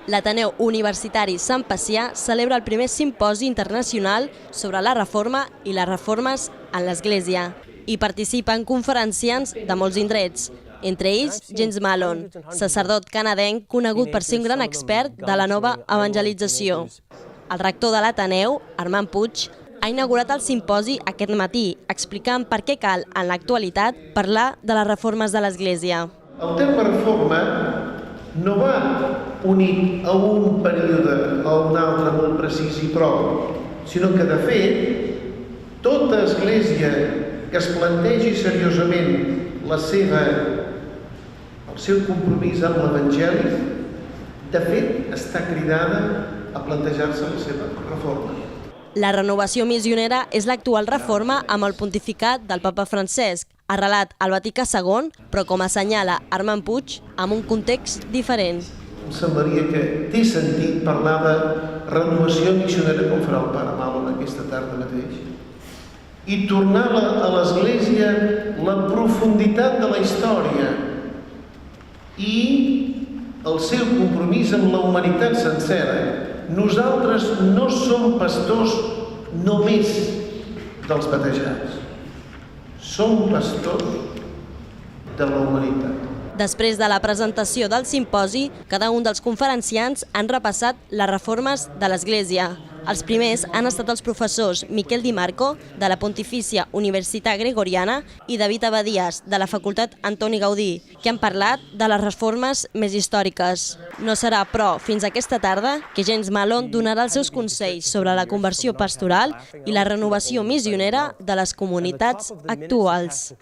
L'Ateneu Universitari Sant Pacià celebra el primer simposi internacional sobre la reforma i les reformes en l'Església. Hi participen conferenciants de molts indrets, entre ells James Mallon, sacerdot canadenc conegut per ser un gran expert de la nova evangelització. El rector de l'Ateneu, Armand Puig, ha inaugurat el simposi aquest matí, explicant per què cal, en l'actualitat, parlar de les reformes de l'Església. El terme reforma no va unit a un període o a un altre molt precís i prou, sinó que, de fet, tota església que es plantegi seriosament el seu compromís amb l'Evangeli, de fet, està cridada a plantejar-se la seva reforma. La renovació missionera és l'actual reforma amb el pontificat del papa Francesc, arrelat al Vaticà II, però com assenyala Armand Puig, amb un context diferent. Em semblaria que té sentit parlar de renovació missionera com farà el pare Mallon aquesta tarda mateix i tornar a l'Església la profunditat de la història i el seu compromís amb la humanitat sencera. Nosaltres no som pastors només dels batejats. Som pastors de la humanitat. Després de la presentació del simposi, cada un dels conferenciants han repassat les reformes de l'Església. Els primers han estat els professors Miquel Di Marco, de la Pontifícia Universitat Gregoriana, i David Abadías, de la Facultat Antoni Gaudí, que han parlat de les reformes més històriques. No serà, però, fins aquesta tarda que James Mallon donarà els seus consells sobre la conversió pastoral i la renovació missionera de les comunitats actuals.